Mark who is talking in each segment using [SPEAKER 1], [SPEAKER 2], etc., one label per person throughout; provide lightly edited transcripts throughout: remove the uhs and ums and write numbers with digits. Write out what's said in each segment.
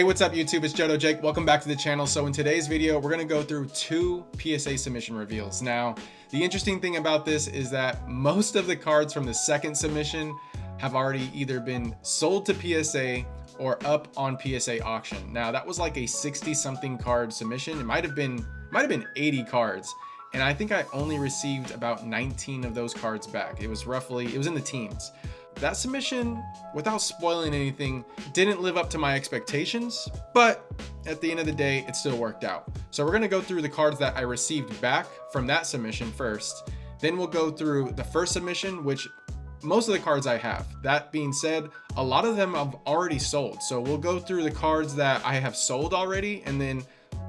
[SPEAKER 1] Hey, what's up YouTube? It's Jodo Jake. Welcome back to the channel. So in today's video, we're going to go through two PSA submission reveals. Now, the interesting thing about this is that most of the cards from the second submission have already either been sold to PSA or up on PSA auction. Now, that was like a 60 something card submission. It might have been 80 cards. And I think I only received about 19 of those cards back. It was in the teens. That submission, without spoiling anything, didn't live up to my expectations, but at the end of the day, it still worked out. So we're gonna go through the cards that I received back from that submission first. Then we'll go through the first submission, which most of the cards I have. That being said, a lot of them I've already sold. So we'll go through the cards that I have sold already, and then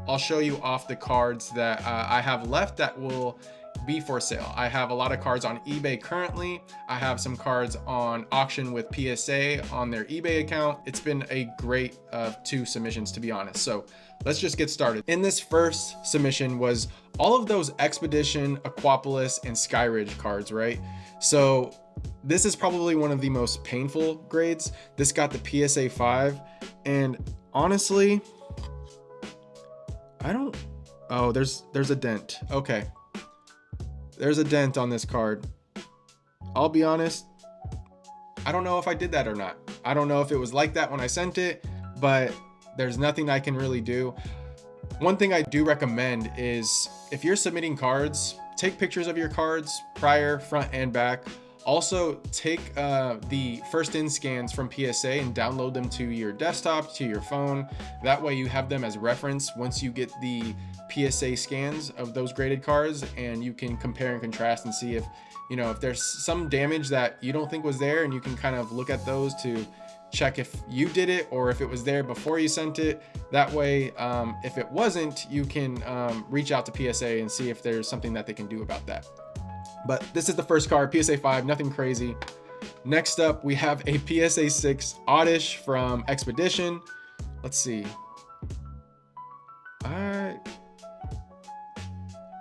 [SPEAKER 1] I'll show you off the cards that I have left that will be for sale. I have a lot of cards on eBay currently. I have some cards on auction with PSA on their eBay account. It's been a great two submissions, to be honest. So let's just get started. In this first submission was all of those Expedition, Aquapolis, and Skyridge cards, right? So this is probably one of the most painful grades. This got the PSA 5, and honestly, oh, there's a dent. Okay. There's a dent on this card. I'll be honest, I don't know if I did that or not. I don't know if it was like that when I sent it, but there's nothing I can really do. One thing I do recommend is if you're submitting cards, take pictures of your cards prior, front, and back. Also, take the first in scans from PSA and download them to your desktop, to your phone. That way you have them as reference once you get the PSA scans of those graded cards, and you can compare and contrast and see if, you know, if there's some damage that you don't think was there, and you can kind of look at those to check if you did it or if it was there before you sent it. That way, if it wasn't, you can reach out to PSA and see if there's something that they can do about that. But this is the first card, PSA 5, nothing crazy. Next up, we have a PSA 6 Oddish from Expedition. Let's see.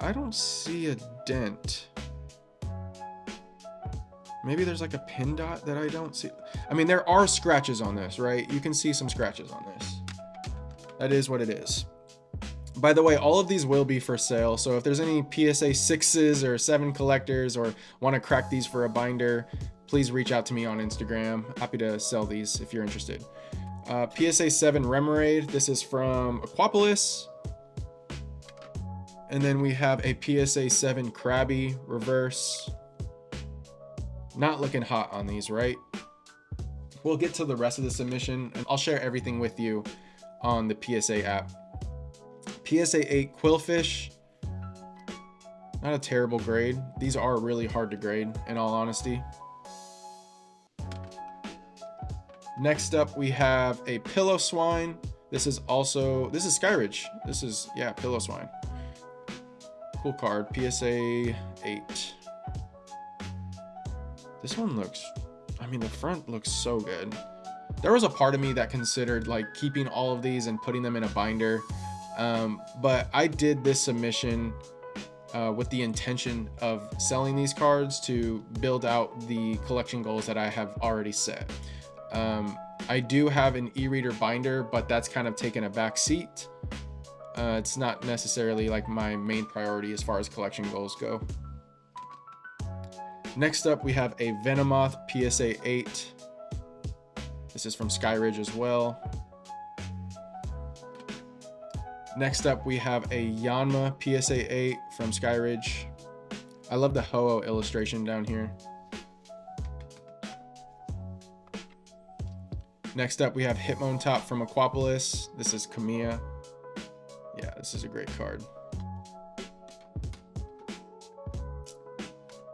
[SPEAKER 1] I don't see a dent. Maybe there's like a pin dot that I don't see. I mean, there are scratches on this, right? You can see some scratches on this. That is what it is. By the way, all of these will be for sale. So if there's any PSA 6s or 7 collectors or want to crack these for a binder, please reach out to me on Instagram. Happy to sell these if you're interested. PSA 7 Remoraid. This is from Aquapolis. And then we have a PSA 7 Krabby Reverse. Not looking hot on these, right? We'll get to the rest of the submission, and I'll share everything with you on the PSA app. PSA 8 Quillfish. Not a terrible grade. These are really hard to grade, in all honesty. Next up, we have a Pillow Swine. This is Skyridge. This is, yeah, Pillow Swine. Cool card, PSA 8. This one looks, I mean, the front looks so good. There was a part of me that considered like keeping all of these and putting them in a binder. But I did this submission with the intention of selling these cards to build out the collection goals that I have already set. I do have an e-reader binder, but that's kind of taken a back seat. It's not necessarily like my main priority as far as collection goals go. Next up, we have a Venomoth PSA 8. This is from Skyridge as well. Next up, we have a Yanma PSA 8 from Skyridge. I love the holo illustration down here. Next up, we have Hitmontop from Aquapolis. This is Kamiya. Yeah, this is a great card.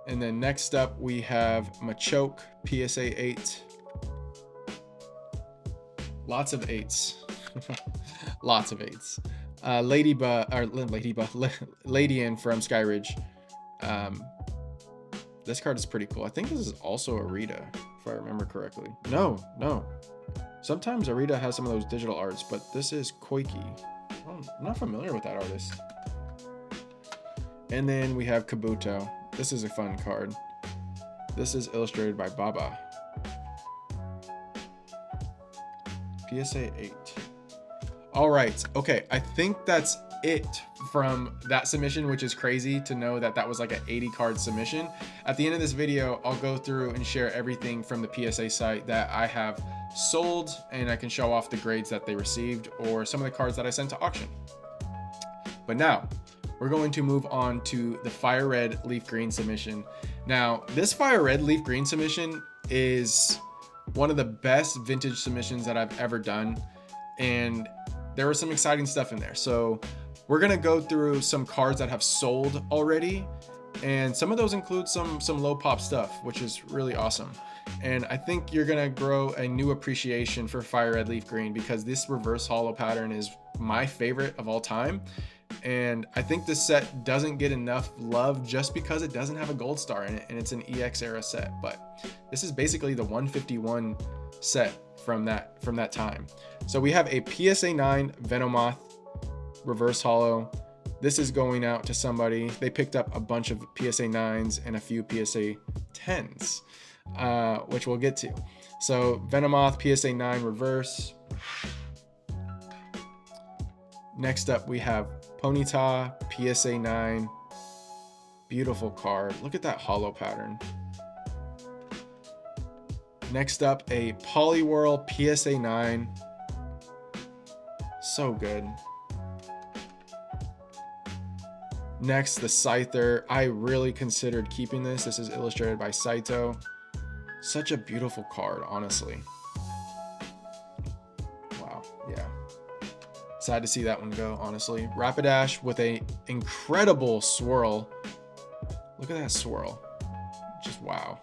[SPEAKER 1] And then next up, we have Machoke PSA 8. Lots of 8s. Lots of 8s. Ladian from Skyridge. This card is pretty cool. I think this is also Arita, if I remember correctly. No. Sometimes Arita has some of those digital arts, but this is Koiki. I'm not familiar with that artist. And then we have Kabuto. This is a fun card. This is illustrated by Baba. PSA 8. All right. Okay. I think that's it from that submission, which is crazy to know that that was like an 80 card submission. At the end of this video, I'll go through and share everything from the PSA site that I have sold, and I can show off the grades that they received or some of the cards that I sent to auction. But now we're going to move on to the FireRed LeafGreen submission. Now, this FireRed LeafGreen submission is one of the best vintage submissions that I've ever done, and there was some exciting stuff in there. So we're gonna go through some cards that have sold already, and some of those include some low pop stuff, which is really awesome. And I think you're gonna grow a new appreciation for FireRed LeafGreen, because this reverse holo pattern is my favorite of all time. And I think this set doesn't get enough love just because it doesn't have a gold star in it, and it's an EX era set. But this is basically the 151 set from that time. So we have a PSA 9 Venomoth reverse holo. This is going out to somebody. They picked up a bunch of PSA 9s and a few PSA 10s, which we'll get to. So Venomoth PSA 9 reverse. Next up we have Ponyta PSA 9. Beautiful card. Look at that holo pattern. Next up, a Poliwhirl PSA 9. So good. Next, the Scyther. I really considered keeping this. This is illustrated by Saito. Such a beautiful card, honestly. Wow, yeah. Sad to see that one go, honestly. Rapidash with a incredible swirl. Look at that swirl. Just wow.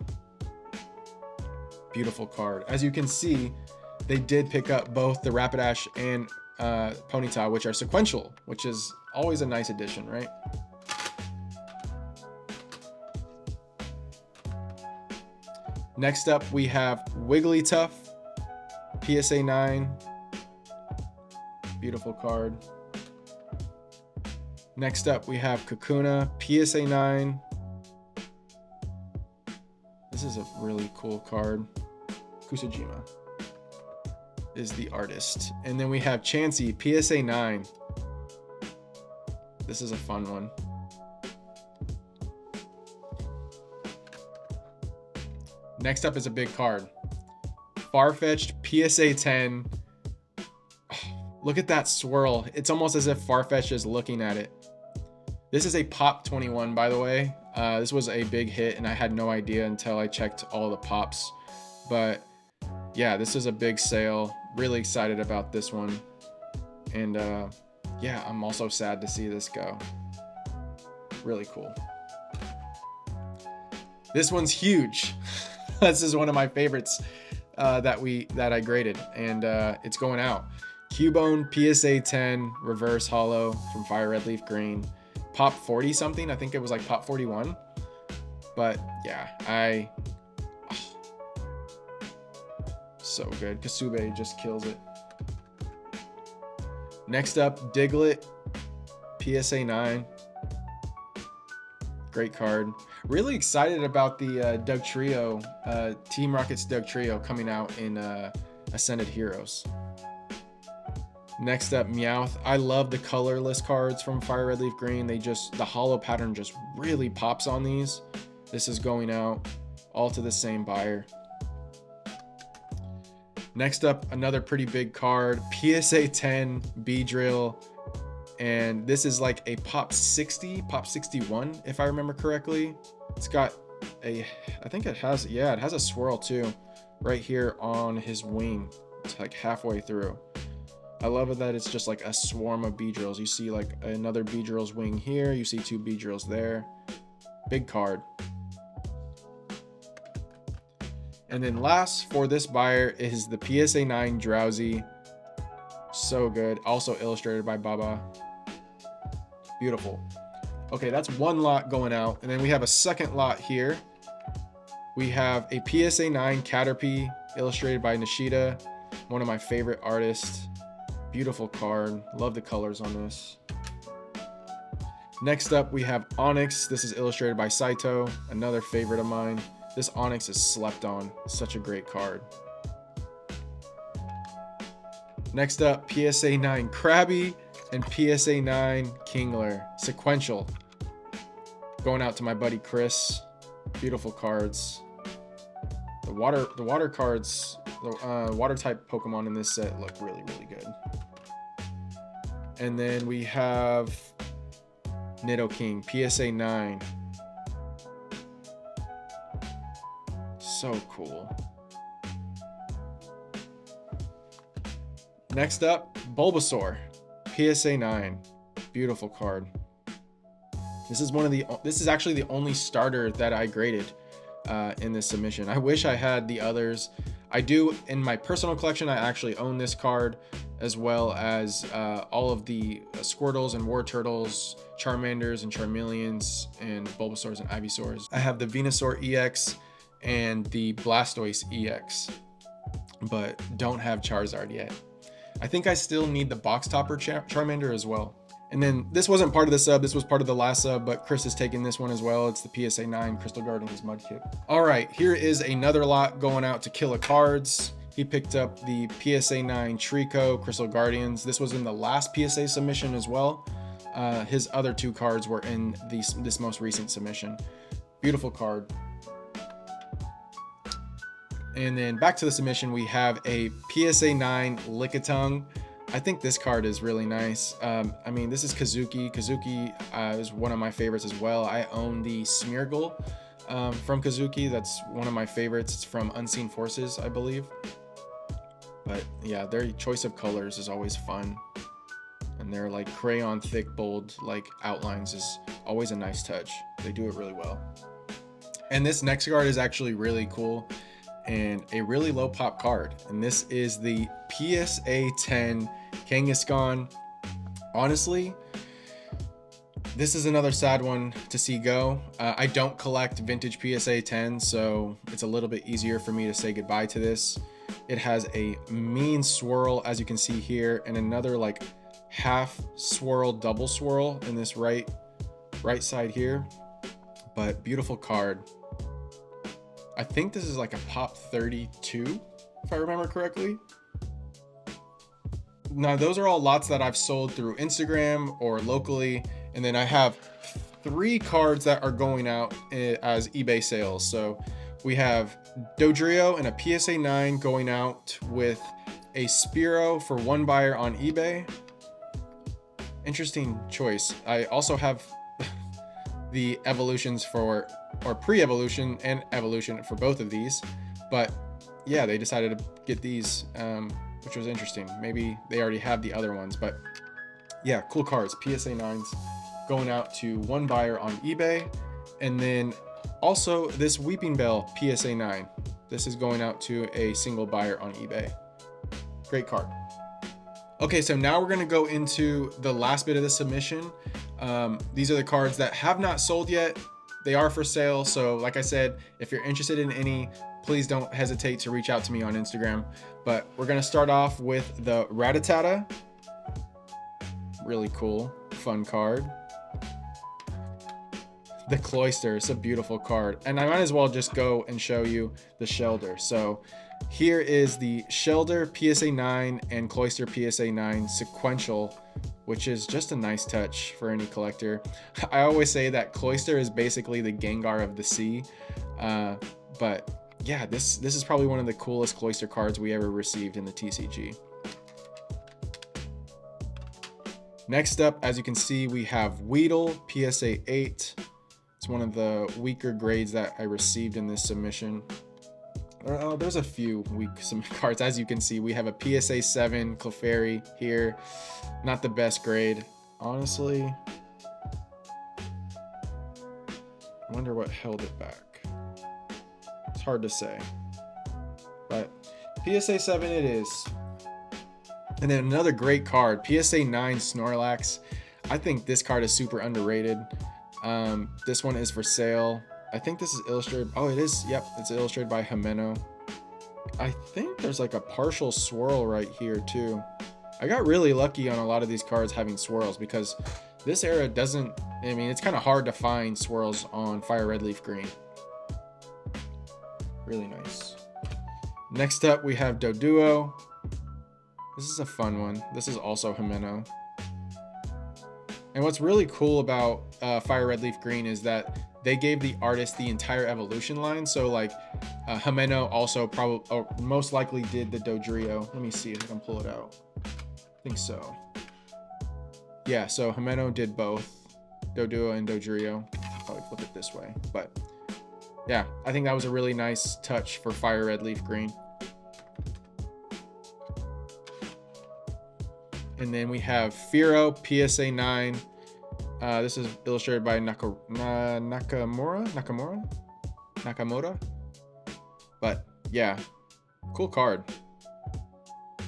[SPEAKER 1] Beautiful card. As you can see, they did pick up both the Rapidash and Ponyta, which are sequential, which is always a nice addition, right? Next up, we have Wigglytuff PSA 9. Beautiful card. Next up, we have Kakuna PSA 9. This is a really cool card. Kusajima is the artist. And then we have Chansey PSA 9. This is a fun one. Next up is a big card. Farfetch'd PSA 10. Look at that swirl. It's almost as if Farfetch is looking at it. This is a Pop 21, by the way. This was a big hit, and I had no idea until I checked all the pops. But yeah, this is a big sale. Really excited about this one. And yeah, I'm also sad to see this go. Really cool. This one's huge. This is one of my favorites that I graded, and it's going out. Cubone PSA 10 reverse holo from FireRed LeafGreen. Pop 40 something. I think it was like Pop 41. But yeah, so good. Kasube just kills it. Next up, Diglett PSA 9. Great card. Really excited about the Doug Trio, Team Rocket's Doug Trio coming out in Ascended Heroes. Next up, Meowth. I love the colorless cards from FireRed LeafGreen. The holo pattern just really pops on these. This is going out all to the same buyer. Next up, another pretty big card, PSA 10 Beedrill. And this is like a Pop 60, Pop 61, if I remember correctly. It's got a, I think it has, yeah, it has a swirl too, right here on his wing. It's like halfway through. I love it that it's just like a swarm of Beedrills. You see like another Beedrill's wing here. You see two Beedrills there. Big card. And then last for this buyer is the PSA 9 Drowsy. So good. Also illustrated by Baba. Beautiful. Okay, that's one lot going out. And then we have a second lot here. We have a PSA 9 Caterpie illustrated by Nishida, one of my favorite artists. Beautiful card. Love the colors on this. Next up, we have Onyx. This is illustrated by Saito, another favorite of mine. This Onyx is slept on. Such a great card. Next up, PSA 9 Krabby and PSA 9 Kingler sequential. Going out to my buddy Chris. Beautiful cards. The water cards, the water type Pokemon in this set look really, really good. And then we have Nidoking PSA 9. So cool. Next up, Bulbasaur PSA 9. Beautiful card. This is actually the only starter that I graded in this submission. I wish I had the others. I do in my personal collection. I actually own this card, as well as all of the Squirtles and Wartortles, Charmanders and Charmeleons, and Bulbasaurs and Ivysaurs. I have the Venusaur EX and the Blastoise EX, but don't have Charizard yet. I think I still need the box topper Charmander as well. And then this wasn't part of the sub, this was part of the last sub, but Chris has taken this one as well. It's the PSA 9 Crystal Guardians Mudkip. All right, here is another lot going out to Killa Cards. He picked up the PSA 9 Trico Crystal Guardians. This was in the last PSA submission as well. His other two cards were in this most recent submission. Beautiful card. And then back to the submission, we have a PSA 9 Lickitung. I think this card is really nice. I mean, this is Kazuki. Kazuki is one of my favorites as well. I own the Smeargle from Kazuki. That's one of my favorites. It's from Unseen Forces, I believe. But yeah, their choice of colors is always fun. And their like crayon thick, bold like outlines is always a nice touch. They do it really well. And this next card is actually really cool and a really low pop card. And this is the PSA 10 Kangaskhan. Honestly, this is another sad one to see go. I don't collect vintage PSA 10, so it's a little bit easier for me to say goodbye to this. It has a mean swirl, as you can see here, and another like half swirl, double swirl in this right side here. But beautiful card. I think this is like a pop 32, if I remember correctly. Now, those are all lots that I've sold through Instagram or locally. And then I have 3 cards that are going out as eBay sales. So we have Dodrio and a PSA 9 going out with a Spearow for 1 buyer on eBay. Interesting choice. I also have the evolutions for, or pre-evolution and evolution for both of these. But yeah, they decided to get these, which was interesting. Maybe they already have the other ones, but yeah, cool cards. PSA 9s going out to 1 buyer on eBay. And then also this Weeping Bell PSA 9. This is going out to a single buyer on eBay. Great card. Okay, so now we're gonna go into the last bit of the submission. These are the cards that have not sold yet. They are for sale. So like I said, if you're interested in any, please don't hesitate to reach out to me on Instagram. But we're gonna start off with the Rattata. Really cool, fun card. The Cloyster, it's a beautiful card. And I might as well just go and show you the Shelder. So here is the Shelder PSA 9 and Cloyster PSA 9 sequential, which is just a nice touch for any collector. I always say that Cloyster is basically the Gengar of the sea. But yeah, this is probably one of the coolest Cloyster cards we ever received in the TCG. Next up, as you can see, we have Weedle PSA 8. It's one of the weaker grades that I received in this submission. There's a few weak cards. As you can see, we have a PSA 7 Clefairy here. Not the best grade, honestly. I wonder what held it back. It's hard to say. But PSA 7 it is. And then another great card, PSA 9 Snorlax. I think this card is super underrated. This one is for sale. I think this is illustrated. Oh, it is. Yep, it's illustrated by Himeno. I think there's like a partial swirl right here too. I got really lucky on a lot of these cards having swirls because this era doesn't, I mean, it's kind of hard to find swirls on FireRed LeafGreen. Really nice. Next up, we have Doduo. This is a fun one. This is also Himeno. And what's really cool about FireRed LeafGreen is that they gave the artist the entire evolution line. So like Himeno also probably most likely did the Dodrio. Let me see if I can pull it out. I think so. Yeah, so Himeno did both Doduo and Dodrio. Probably flip it this way, but yeah, I think that was a really nice touch for FireRed LeafGreen. And then we have Firo PSA 9. This is illustrated by Nakamura. But yeah, cool card.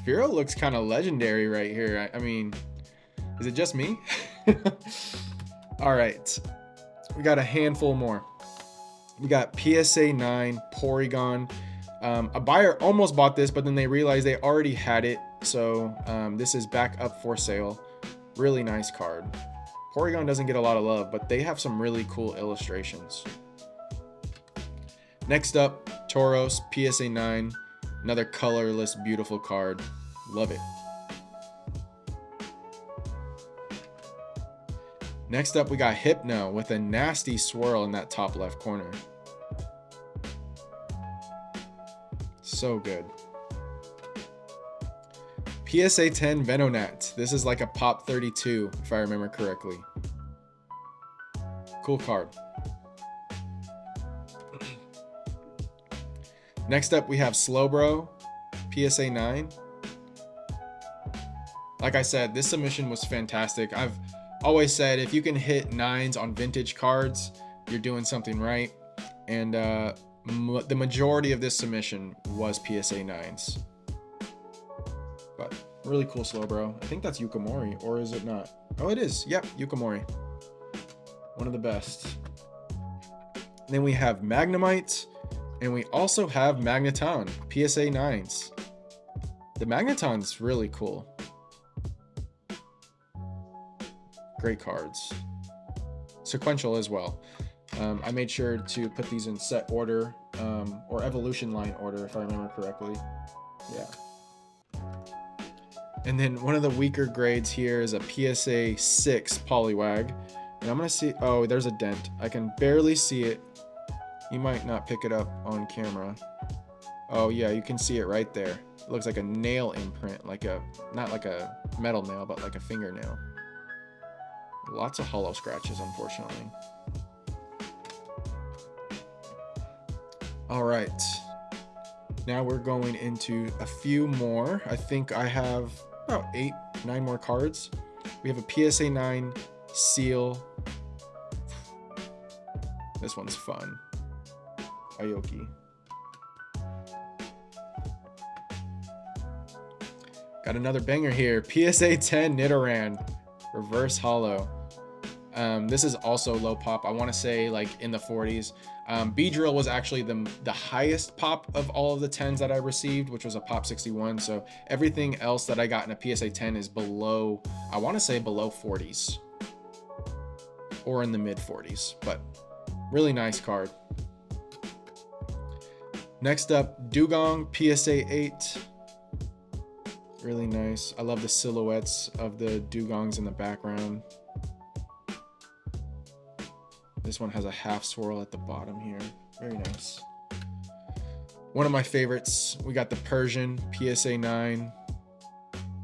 [SPEAKER 1] Firo looks kind of legendary right here. I mean, is it just me? All right, we got a handful more. We got PSA 9 Porygon. A buyer almost bought this, but then they realized they already had it. So this is back up for sale. Really nice card. Porygon doesn't get a lot of love, but they have some really cool illustrations. Next up, Tauros PSA 9. Another colorless, beautiful card. Love it. Next up, we got Hypno with a nasty swirl in that top left corner. So good. PSA 10 Venonat. This is like a Pop 32, if I remember correctly. Cool card. Next up, we have Slowbro PSA 9. Like I said, this submission was fantastic. I've always said if you can hit 9s on vintage cards, you're doing something right. And the majority of this submission was PSA 9s. But really cool Slowbro. I think that's Yukamori, or is it not? Oh, it is. Yep, Yukamori. One of the best. Then we have Magnemite, and we also have Magneton, PSA 9s. The Magneton's really cool. Great cards. Sequential as well. I made sure to put these in set order, or evolution line order, if I remember correctly. Yeah. And then one of the weaker grades here is a PSA 6 Poliwag. And I'm going to see, oh, there's a dent. I can barely see it. You might not pick it up on camera. Oh yeah, you can see it right there. It looks like a nail imprint, like a, not like a metal nail, but like a fingernail. Lots of hollow scratches, unfortunately. All right. Now we're going into a few more. I think I have about 8-9 more cards. We have a PSA 9 Seal. This one's fun. Aoki. Got another banger here. PSA 10 Nidoran. Reverse Holo. This is also low pop. I want to say like in the 40s. Beedrill was actually the highest pop of all of the 10s that I received, which was a pop 61. So everything else that I got in a PSA 10 is below, I want to say below 40s or in the mid 40s, but really nice card. Next up, Dugong PSA 8. Really nice. I love the silhouettes of the Dugongs in the background. This one has a half swirl at the bottom here. Very nice. One of my favorites, we got the Persian PSA 9.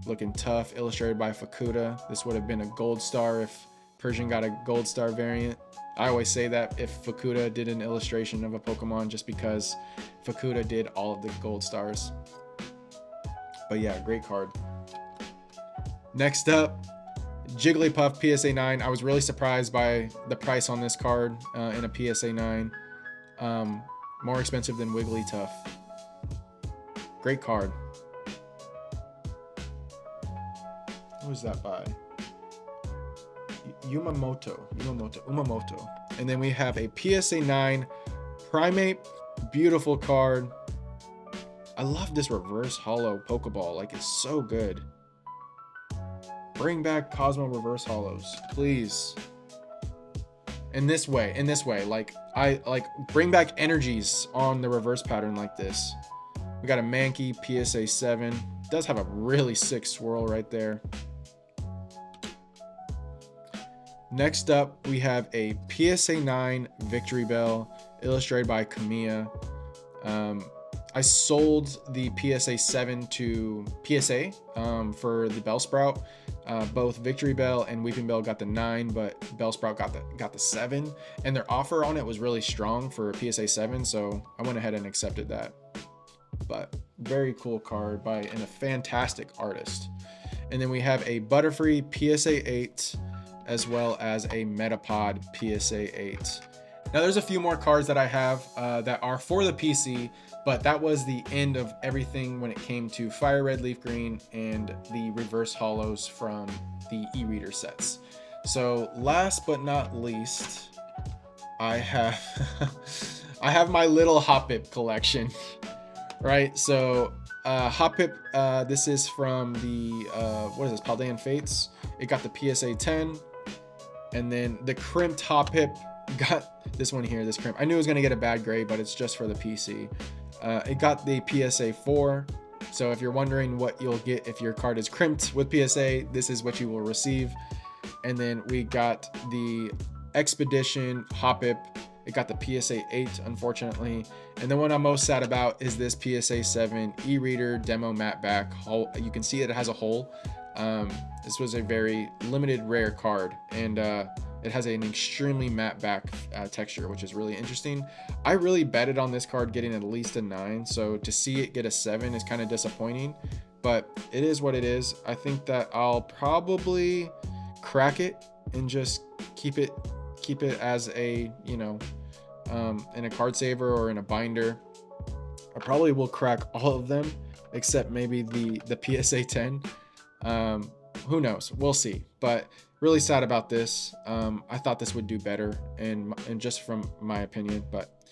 [SPEAKER 1] Looking tough, illustrated by Fukuda. This would have been a gold star if Persian got a gold star variant. I always say that if Fukuda did an illustration of a Pokemon, just because Fukuda did all of the gold stars. But yeah, great card. Next up, Jigglypuff PSA 9. I was really surprised by the price on this card in a PSA 9. More expensive than Wigglytuff. Great card. Who is that by? Umamoto. And then we have a PSA 9 Primate. Beautiful card. I love this reverse holo Pokeball. Like, it's so good. Bring back Cosmo reverse holos, please. In this way, like bring back energies on the reverse pattern like this. We got a Mankey PSA 7. does have a really sick swirl right there. Next up, we have a PSA 9 Victory Bell, illustrated by Kamiya. I sold the PSA 7 to PSA for the Bellsprout. Both Victory Bell and Weeping Bell got the 9, but Bellsprout got the 7, and their offer on it was really strong for a PSA 7, so I went ahead and accepted that. But very cool card and a fantastic artist. And then we have a Butterfree PSA 8, as well as a Metapod PSA 8. Now there's a few more cards that I have that are for the PC, but that was the end of everything when it came to FireRed LeafGreen and the reverse holos from the e-reader sets. So last but not least, I have I have my little Hoppip collection, right? So Hoppip, this is from the what is this, Paldean Fates. It got the PSA 10, and then the crimped Hoppip got this one here, this crimp. I knew it was gonna get a bad grade, but it's just for the PC. It got the PSA 4. So if you're wondering what you'll get if your card is crimped with PSA, this is what you will receive. And then we got the Expedition Hoppip. It got the PSA 8, unfortunately. And the one I'm most sad about is this PSA 7 e-reader demo matte back. You can see it has a hole. This was a very limited rare card, and it has an extremely matte back texture, which is really interesting. I really betted on this card getting at least a 9, so to see it get a 7 is kind of disappointing, but it is what it is. I think that I'll probably crack it and just keep it as a, you know, in a card saver or in a binder. I probably will crack all of them except maybe the PSA 10. Who knows? We'll see. But really sad about this. I thought this would do better, and just from my opinion. But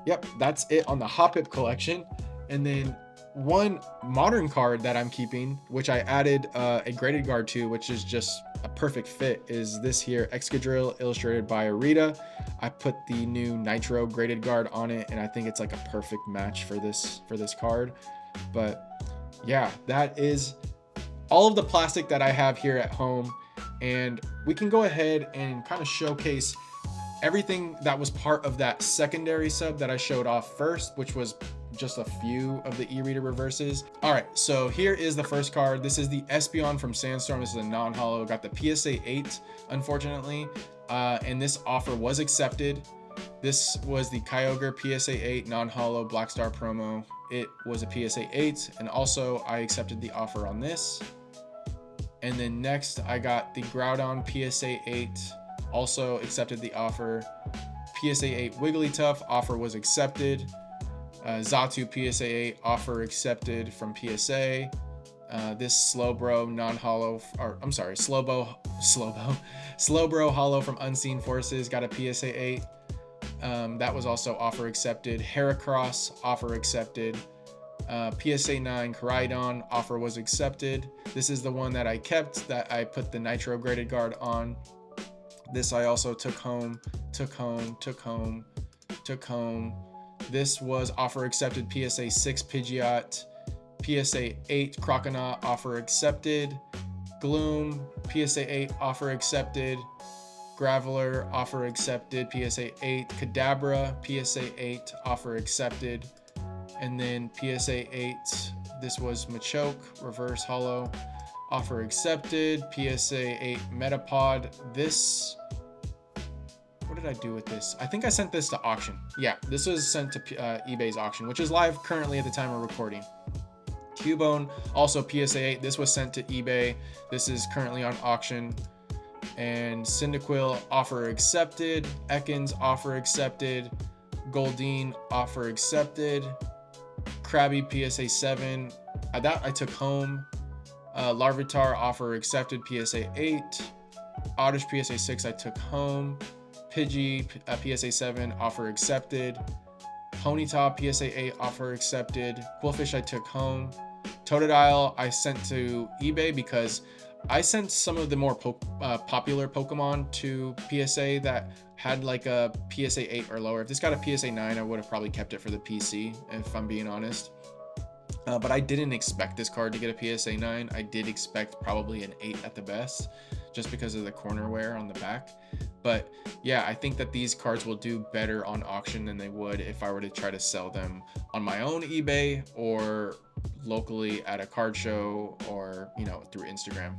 [SPEAKER 1] yep, that's it on the Hoppip collection. And then one modern card that I'm keeping, which I added a graded guard to, which is just a perfect fit, is this here, Excadrill, illustrated by Arita. I put the new Nitro graded guard on it, and I think it's like a perfect match for this card. But yeah, that is all of the plastic that I have here at home, and we can go ahead and kind of showcase everything that was part of that secondary sub that I showed off first, which was just a few of the e-reader reverses. All right, so here is the first card. This is the Espeon from Sandstorm. This is a non-holo. Got the PSA 8, unfortunately, and this offer was accepted. This was the Kyogre PSA 8 non-holo Black Star promo. It was a PSA 8, and also I accepted the offer on this. And then next I got the Groudon PSA 8, also accepted the offer. PSA 8 Wigglytuff, offer was accepted. Xatu PSA 8, offer accepted from PSA. This Slowbro non-holo, or I'm sorry, Slowbro holo from Unseen Forces, got a PSA 8. That was also offer accepted. Heracross, offer accepted. PSA 9 Koraidon, offer was accepted. This is the one that I kept, that I put the Nitro graded guard on. This I also took home. This was offer accepted. PSA 6 Pidgeot. PSA 8 Croconaut, offer accepted. Gloom, PSA 8, offer accepted. Graveler, offer accepted. PSA 8 Kadabra, PSA 8, offer accepted. And then PSA 8, this was Machoke, reverse holo, offer accepted. PSA 8 Metapod. This, what did I do with this? I think I sent this to auction. Yeah, this was sent to eBay's auction, which is live currently at the time of recording. Cubone, also PSA 8. This was sent to eBay. This is currently on auction. And Cyndaquil, offer accepted. Ekans, offer accepted. Goldeen, offer accepted. Krabby, PSA 7. That I took home. Larvitar, offer accepted. PSA 8. Oddish, PSA 6, I took home. Pidgey, PSA 7, offer accepted. Ponyta, PSA 8, offer accepted. Quillfish, I took home. Totodile, I sent to eBay because I sent some of the more popular Pokemon to PSA that had like a PSA 8 or lower. If this got a PSA 9, I would have probably kept it for the PC, if I'm being honest. But I didn't expect this card to get a PSA 9. I did expect probably an 8 at the best, just because of the corner wear on the back. But yeah, I think that these cards will do better on auction than they would if I were to try to sell them on my own eBay or locally at a card show, or, you know, through Instagram.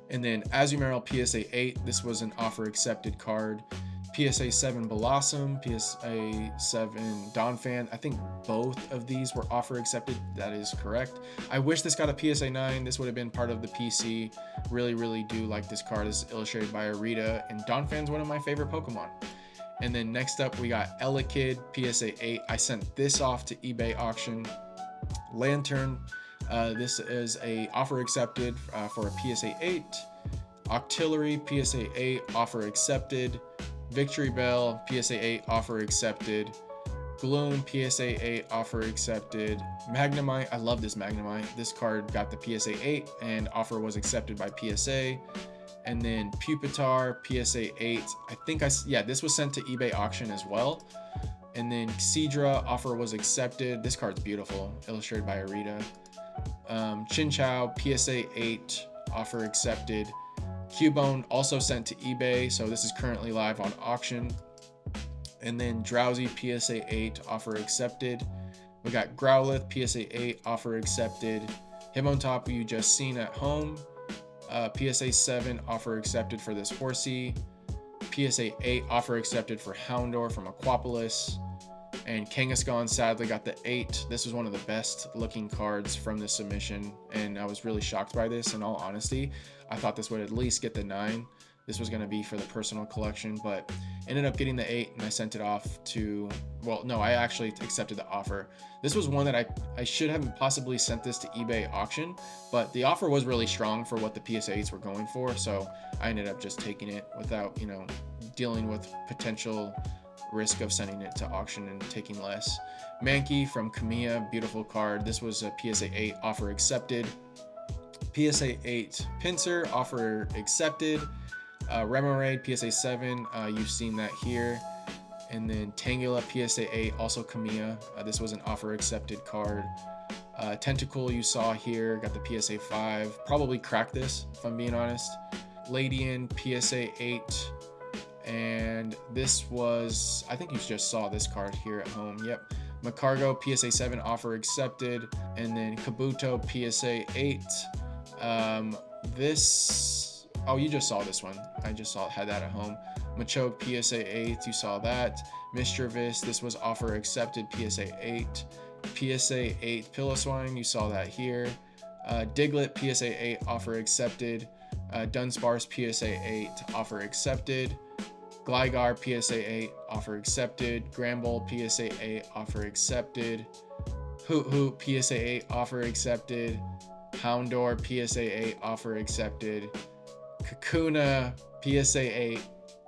[SPEAKER 1] And then Azumarill PSA 8, this was an offer accepted card. PSA 7 Blossom, PSA 7 Donphan. I think both of these were offer accepted. That is correct. I wish this got a PSA 9. This would have been part of the PC. Really do like this card. This is illustrated by Arita, and Donphan's one of my favorite Pokemon. And then next up we got Elekid PSA 8. I sent this off to eBay auction. Lantern, this is a offer accepted for a PSA 8. Octillery PSA 8 offer accepted. Victory Bell PSA 8 offer accepted. Gloom PSA 8 offer accepted. Magnemite, I love this Magnemite. This card got the PSA 8 and offer was accepted by PSA. And then Pupitar PSA 8, I think this was sent to eBay auction as well. And then Seadra offer was accepted. This card's beautiful, illustrated by Arita. Chinchou PSA 8 offer accepted. Cubone also sent to eBay, so this is currently live on auction. And then Drowsy PSA 8 offer accepted. We got Growlithe PSA 8 offer accepted. Hitmontop you just seen at home. PSA 7 offer accepted for this Horsey. PSA 8 offer accepted for Houndour from Aquapolis. And Kangaskhan sadly got the 8. This was one of the best looking cards from this submission, and I was really shocked by this. In all honesty, I thought this would at least get the 9. This was going to be for the personal collection, but ended up getting the 8, and I sent it off to, well, no, I actually accepted the offer. This was one that I should have possibly sent this to eBay auction, but the offer was really strong for what the PSAs were going for, so I ended up just taking it without, you know, dealing with potential risk of sending it to auction and taking less. Mankey from Kamiya, beautiful card. This was a PSA 8 offer accepted. PSA 8 Pinsir offer accepted. Remoraid PSA 7, you've seen that here. And then Tangela PSA 8, also Kamiya. This was an offer accepted card. Tentacle you saw here, got the PSA 5. Probably cracked this, if I'm being honest. Ladian PSA 8. And this was, I think you just saw this card here at home. Yep. Macargo PSA 7 offer accepted. And then Kabuto PSA 8. You just saw this one. I just had that at home. Machoke PSA 8, you saw that. Mischievous, this was offer accepted, PSA 8. PSA 8 Piloswine, you saw that here. Diglett PSA 8 offer accepted. Dunsparce PSA 8 offer accepted. Gligar PSA 8 offer accepted. Gramble PSA 8 offer accepted. Hoot Hoot PSA 8 offer accepted. Houndour PSA 8 offer accepted. Kakuna PSA 8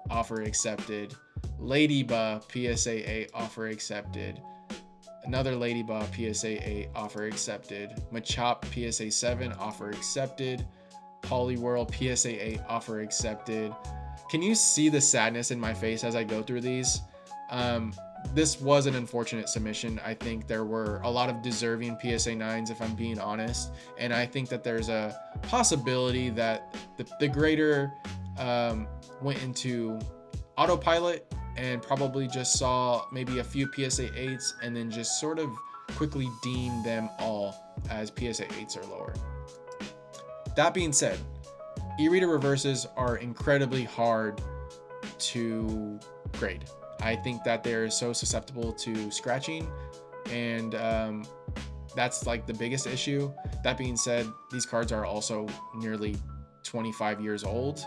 [SPEAKER 1] offer accepted. Ladybug PSA 8 offer accepted. Another Ladybug PSA 8 offer accepted. Machop PSA 7 offer accepted. Poliwhirl PSA 8 offer accepted. Can you see the sadness in my face as I go through these? This was an unfortunate submission. I think there were a lot of deserving PSA 9s, if I'm being honest. And I think that there's a possibility that the grader went into autopilot and probably just saw maybe a few PSA 8s and then just sort of quickly deemed them all as PSA 8s or lower. That being said, e-reader reverses are incredibly hard to grade. I think that they're so susceptible to scratching, and that's like the biggest issue. That being said, these cards are also nearly 25 years old,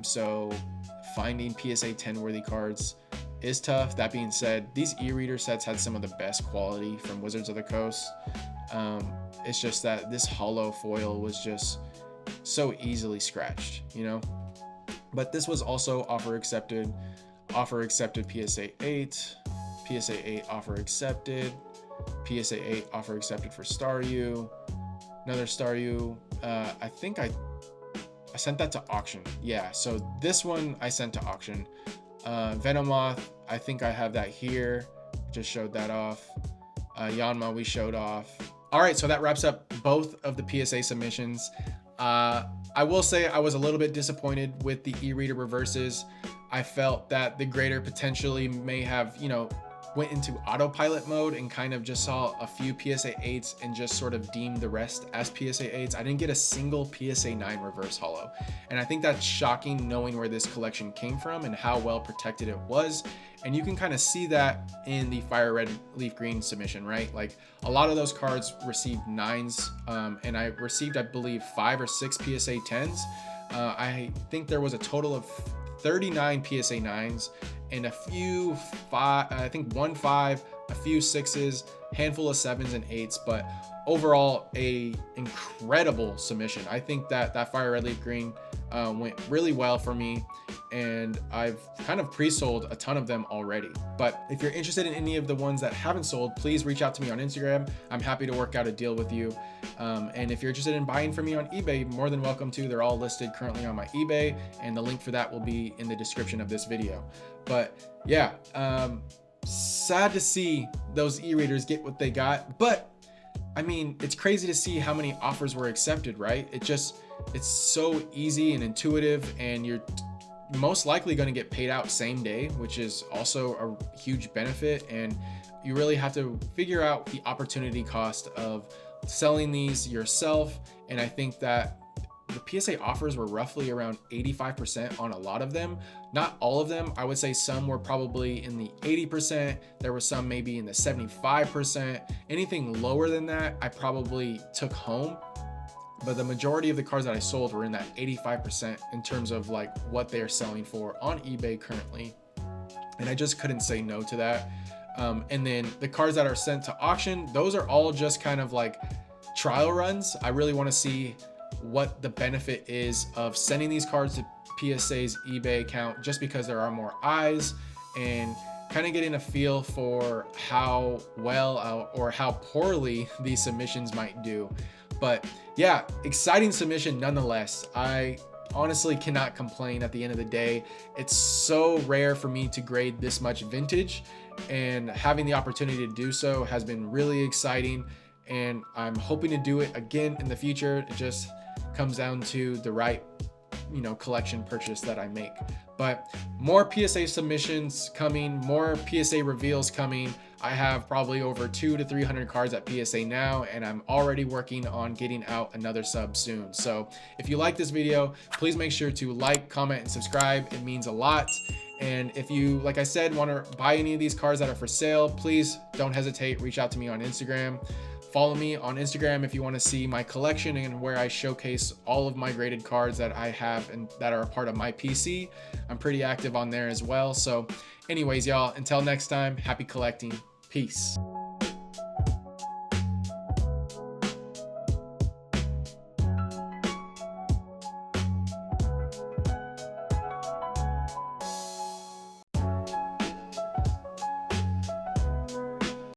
[SPEAKER 1] so finding PSA 10 worthy cards is tough. That being said, these e-reader sets had some of the best quality from Wizards of the Coast. It's just that this holo foil was just so easily scratched, you know. But this was also offer accepted PSA 8, PSA 8 offer accepted, PSA 8 offer accepted for Staryu, another Staryu. I think I sent that to auction. Yeah, so this one I sent to auction. Venomoth, I think I have that here. Just showed that off. Yanma we showed off. All right, so that wraps up both of the PSA submissions. I will say I was a little bit disappointed with the e-reader reverses. I felt that the grader potentially may have, went into autopilot mode and kind of just saw a few PSA 8s and just sort of deemed the rest as PSA 8s. I didn't get a single PSA 9 reverse holo. And I think that's shocking knowing where this collection came from and how well protected it was. And you can kind of see that in the FireRed LeafGreen submission, right? Like a lot of those cards received 9s, and I received, I believe, 5 or 6 PSA 10s. I think there was a total of 39 PSA 9s and a few 5, I think 1 5, a few 6s, handful of 7s and 8s, but overall a incredible submission. I think that FireRed LeafGreen went really well for me, and I've kind of pre-sold a ton of them already. But if you're interested in any of the ones that haven't sold, please reach out to me on Instagram. I'm happy to work out a deal with you. And if you're interested in buying from me on eBay, more than welcome to. They're all listed currently on my eBay, and the link for that will be in the description of this video. But yeah, sad to see those e-readers get what they got, but I mean, it's crazy to see how many offers were accepted, right? It's so easy and intuitive, and you're most likely going to get paid out same day, which is also a huge benefit. And you really have to figure out the opportunity cost of selling these yourself. And I think that the PSA offers were roughly around 85% on a lot of them. Not all of them. I would say some were probably in the 80%. There were some maybe in the 75%. Anything lower than that, I probably took home. But the majority of the cards that I sold were in that 85% in terms of like what they're selling for on eBay currently. And I just couldn't say no to that. And then the cards that are sent to auction, those are all just kind of like trial runs. I really want to see what the benefit is of sending these cards to PSA's eBay account, just because there are more eyes, and kind of getting a feel for how well or how poorly these submissions might do. But yeah, exciting submission nonetheless. I honestly cannot complain at the end of the day. It's so rare for me to grade this much vintage, and having the opportunity to do so has been really exciting, and I'm hoping to do it again in the future. It just comes down to the right collection purchase that I make. But more PSA submissions coming, more PSA reveals coming. I have probably over 200 to 300 cards at PSA now, and I'm already working on getting out another sub soon. So if you like this video, please make sure to like, comment, and subscribe. It means a lot. And if you, like I said, want to buy any of these cards that are for sale, please don't hesitate. Reach out to me on Instagram. Follow me on Instagram if you want to see my collection and where I showcase all of my graded cards that I have and that are a part of my PC. I'm pretty active on there as well. So anyways, y'all, until next time, happy collecting. Peace.